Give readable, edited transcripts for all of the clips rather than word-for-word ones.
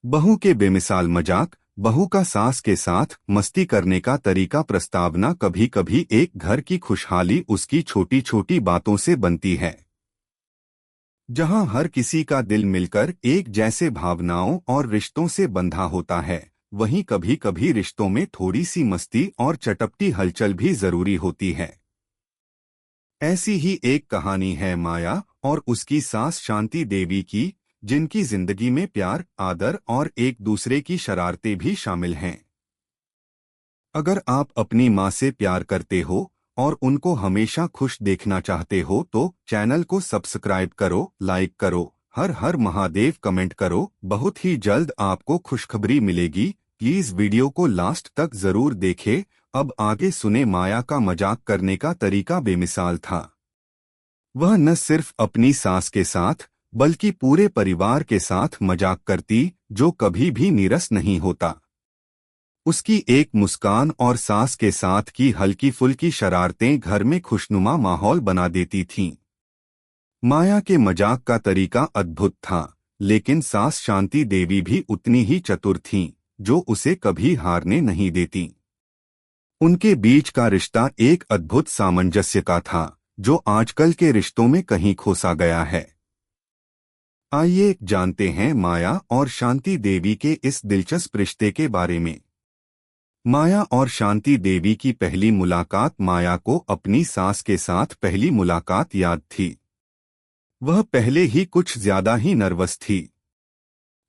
बहू के बेमिसाल मजाक। बहू का सास के साथ मस्ती करने का तरीका। प्रस्तावना। कभी कभी एक घर की खुशहाली उसकी छोटी छोटी बातों से बनती है। जहां हर किसी का दिल मिलकर एक जैसे भावनाओं और रिश्तों से बंधा होता है, वहीं कभी कभी रिश्तों में थोड़ी सी मस्ती और चटपटी हलचल भी जरूरी होती है। ऐसी ही एक कहानी है माया और उसकी सास शांति देवी की, जिनकी जिंदगी में प्यार, आदर और एक दूसरे की शरारतें भी शामिल हैं। अगर आप अपनी माँ से प्यार करते हो और उनको हमेशा खुश देखना चाहते हो तो चैनल को सब्सक्राइब करो, लाइक करो, हर हर महादेव कमेंट करो। बहुत ही जल्द आपको खुशखबरी मिलेगी। प्लीज वीडियो को लास्ट तक जरूर देखें। अब आगे सुने। माया का मजाक करने का तरीका बेमिसाल था। वह न सिर्फ अपनी सास के साथ बल्कि पूरे परिवार के साथ मजाक करती, जो कभी भी नीरस नहीं होता। उसकी एक मुस्कान और सास के साथ की हल्की फुल्की शरारतें घर में खुशनुमा माहौल बना देती थीं। माया के मजाक का तरीका अद्भुत था, लेकिन सास शांति देवी भी उतनी ही चतुर थीं, जो उसे कभी हारने नहीं देती। उनके बीच का रिश्ता एक अद्भुत सामंजस्य का था, जो आजकल के रिश्तों में कहीं खोसा गया है। आइए जानते हैं माया और शांति देवी के इस दिलचस्प रिश्ते के बारे में। माया और शांति देवी की पहली मुलाकात। माया को अपनी सास के साथ पहली मुलाकात याद थी। वह पहले ही कुछ ज्यादा ही नर्वस थी।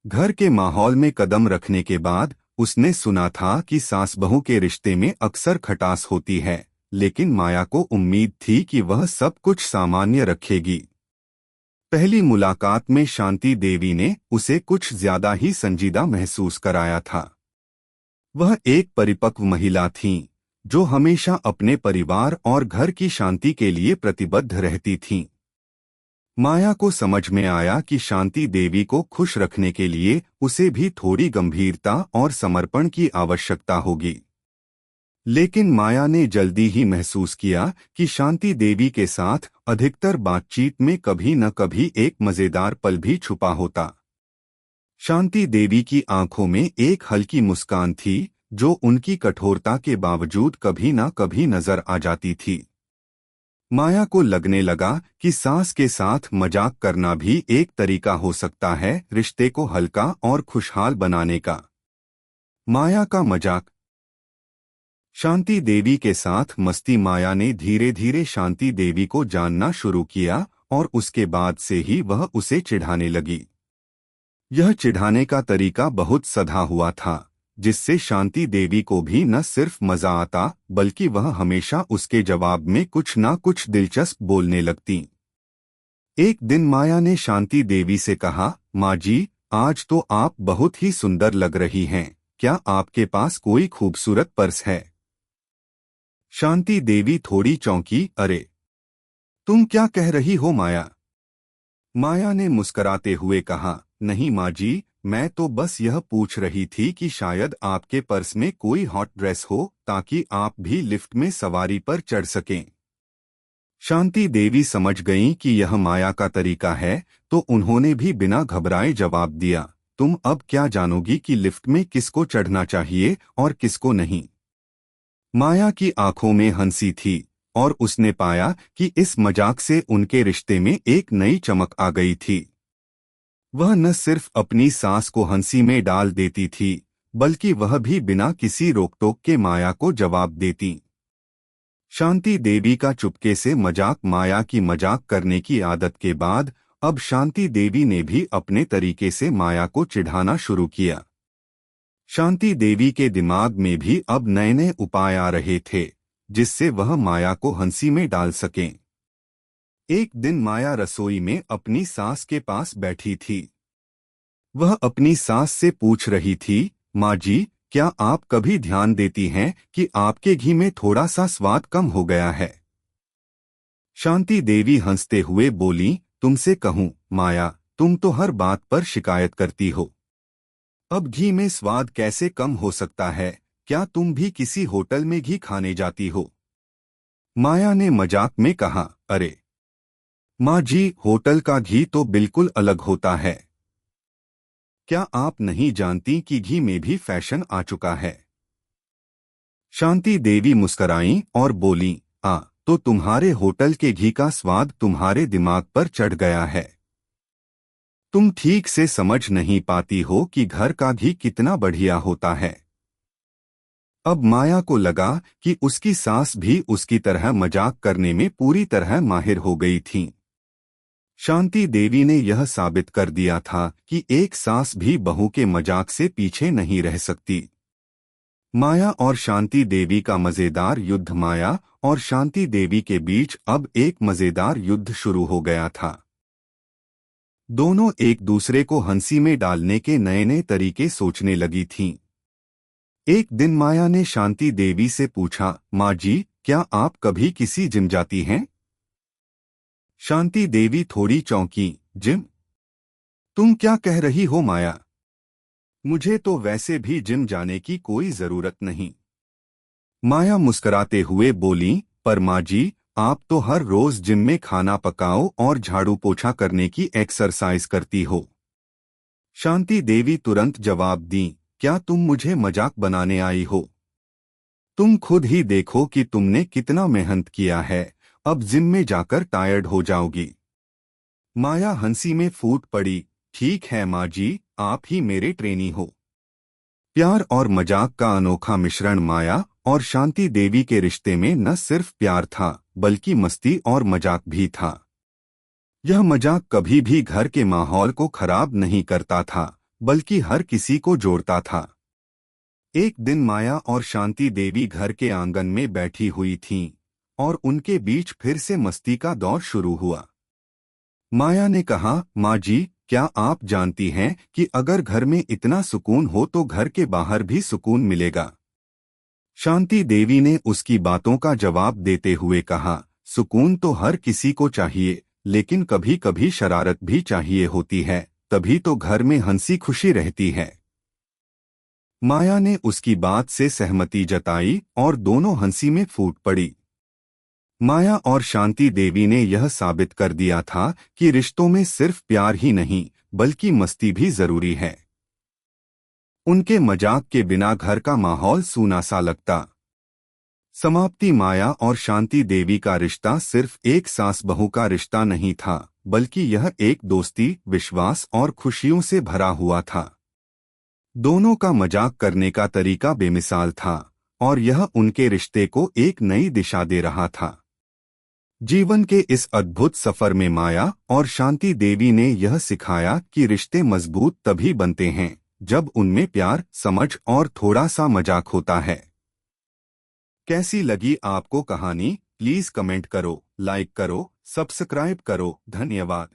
घर के माहौल में कदम रखने के बाद उसने सुना था कि सास बहू के रिश्ते में अक्सर खटास होती है, लेकिन माया को उम्मीद थी कि वह सब कुछ सामान्य रखेगी। पहली मुलाकात में शांति देवी ने उसे कुछ ज्यादा ही संजीदा महसूस कराया था। वह एक परिपक्व महिला थीं, जो हमेशा अपने परिवार और घर की शांति के लिए प्रतिबद्ध रहती थीं। माया को समझ में आया कि शांति देवी को खुश रखने के लिए उसे भी थोड़ी गंभीरता और समर्पण की आवश्यकता होगी। लेकिन माया ने जल्दी ही महसूस किया कि शांति देवी के साथ अधिकतर बातचीत में कभी न कभी एक मजेदार पल भी छुपा होता। शांति देवी की आंखों में एक हल्की मुस्कान थी, जो उनकी कठोरता के बावजूद कभी न कभी नजर आ जाती थी। माया को लगने लगा कि सास के साथ मजाक करना भी एक तरीका हो सकता है रिश्ते को हल्का और खुशहाल बनाने का। माया का मजाक। शांति देवी के साथ मस्ती। माया ने धीरे धीरे शांति देवी को जानना शुरू किया और उसके बाद से ही वह उसे चिढ़ाने लगी। यह चिढ़ाने का तरीका बहुत सधा हुआ था, जिससे शांति देवी को भी न सिर्फ मजा आता, बल्कि वह हमेशा उसके जवाब में कुछ ना कुछ दिलचस्प बोलने लगती। एक दिन माया ने शांति देवी से कहा, माँ जी, आज तो आप बहुत ही सुंदर लग रही हैं। क्या आपके पास कोई खूबसूरत पर्स है? शांति देवी थोड़ी चौंकी। अरे, तुम क्या कह रही हो माया? माया ने मुस्कराते हुए कहा, नहीं माँ जी, मैं तो बस यह पूछ रही थी कि शायद आपके पर्स में कोई हॉट ड्रेस हो, ताकि आप भी लिफ्ट में सवारी पर चढ़ सकें। शांति देवी समझ गईं कि यह माया का तरीका है, तो उन्होंने भी बिना घबराए जवाब दिया, तुम अब क्या जानोगी कि लिफ्ट में किसको चढ़ना चाहिए और किसको नहीं। माया की आंखों में हंसी थी और उसने पाया कि इस मजाक से उनके रिश्ते में एक नई चमक आ गई थी। वह न सिर्फ अपनी सास को हंसी में डाल देती थी, बल्कि वह भी बिना किसी रोकटोक के माया को जवाब देती। शांति देवी का चुपके से मजाक। माया की मजाक करने की आदत के बाद अब शांति देवी ने भी अपने तरीके से माया को चिढ़ाना शुरू किया। शांति देवी के दिमाग में भी अब नए नए उपाय आ रहे थे, जिससे वह माया को हंसी में डाल सकें। एक दिन माया रसोई में अपनी सास के पास बैठी थी। वह अपनी सास से पूछ रही थी, माँ जी, क्या आप कभी ध्यान देती हैं कि आपके घी में थोड़ा सा स्वाद कम हो गया है? शांति देवी हंसते हुए बोली, तुमसे कहूँ माया, तुम तो हर बात पर शिकायत करती हो। अब घी में स्वाद कैसे कम हो सकता है? क्या तुम भी किसी होटल में घी खाने जाती हो? माया ने मजाक में कहा, अरे माँ जी, होटल का घी तो बिल्कुल अलग होता है। क्या आप नहीं जानती कि घी में भी फैशन आ चुका है? शांति देवी मुस्कराईं और बोलीं, तो तुम्हारे होटल के घी का स्वाद तुम्हारे दिमाग पर चढ़ गया है। तुम ठीक से समझ नहीं पाती हो कि घर का घी कितना बढ़िया होता है। अब माया को लगा कि उसकी सास भी उसकी तरह मजाक करने में पूरी तरह माहिर हो गई थी। शांति देवी ने यह साबित कर दिया था कि एक सास भी बहू के मजाक से पीछे नहीं रह सकती। माया और शांति देवी का मजेदार युद्ध। माया और शांति देवी के बीच अब एक मजेदार युद्ध शुरू हो गया था। दोनों एक दूसरे को हंसी में डालने के नए नए तरीके सोचने लगी थीं। एक दिन माया ने शांति देवी से पूछा, माँ जी, क्या आप कभी किसी जिम जाती हैं? शांति देवी थोड़ी चौंकी। जिम? तुम क्या कह रही हो माया? मुझे तो वैसे भी जिम जाने की कोई जरूरत नहीं। माया मुस्कुराते हुए बोली, पर माँ जी, आप तो हर रोज जिम में खाना पकाओ और झाड़ू पोछा करने की एक्सरसाइज करती हो। शांति देवी तुरंत जवाब दी, क्या तुम मुझे मजाक बनाने आई हो? तुम खुद ही देखो कि तुमने कितना मेहनत किया है, अब जिम में जाकर टायर्ड हो जाओगी। माया हंसी में फूट पड़ी। ठीक है माँ जी, आप ही मेरे ट्रेनी हो। प्यार और मजाक का अनोखा मिश्रण। माया और शांति देवी के रिश्ते में न सिर्फ प्यार था, बल्कि मस्ती और मजाक भी था। यह मजाक कभी भी घर के माहौल को खराब नहीं करता था, बल्कि हर किसी को जोड़ता था। एक दिन माया और शांति देवी घर के आंगन में बैठी हुई थीं, और उनके बीच फिर से मस्ती का दौर शुरू हुआ। माया ने कहा, माँ जी, क्या आप जानती हैं कि अगर घर में इतना सुकून हो तो घर के बाहर भी सुकून मिलेगा? शांति देवी ने उसकी बातों का जवाब देते हुए कहा, सुकून तो हर किसी को चाहिए, लेकिन कभी कभी शरारत भी चाहिए होती है, तभी तो घर में हंसी खुशी रहती है। माया ने उसकी बात से सहमति जताई और दोनों हंसी में फूट पड़ी। माया और शांति देवी ने यह साबित कर दिया था कि रिश्तों में सिर्फ प्यार ही नहीं, बल्कि मस्ती भी जरूरी है। उनके मजाक के बिना घर का माहौल सूना सा लगता। समाप्ति। माया और शांति देवी का रिश्ता सिर्फ एक सास बहू का रिश्ता नहीं था, बल्कि यह एक दोस्ती, विश्वास और खुशियों से भरा हुआ था। दोनों का मजाक करने का तरीका बेमिसाल था, और यह उनके रिश्ते को एक नई दिशा दे रहा था। जीवन के इस अद्भुत सफर में माया और शांति देवी ने यह सिखाया कि रिश्ते मजबूत तभी बनते हैं जब उनमें प्यार, समझ और थोड़ा सा मजाक होता है। कैसी लगी आपको कहानी? प्लीज कमेंट करो, लाइक करो, सब्सक्राइब करो। धन्यवाद।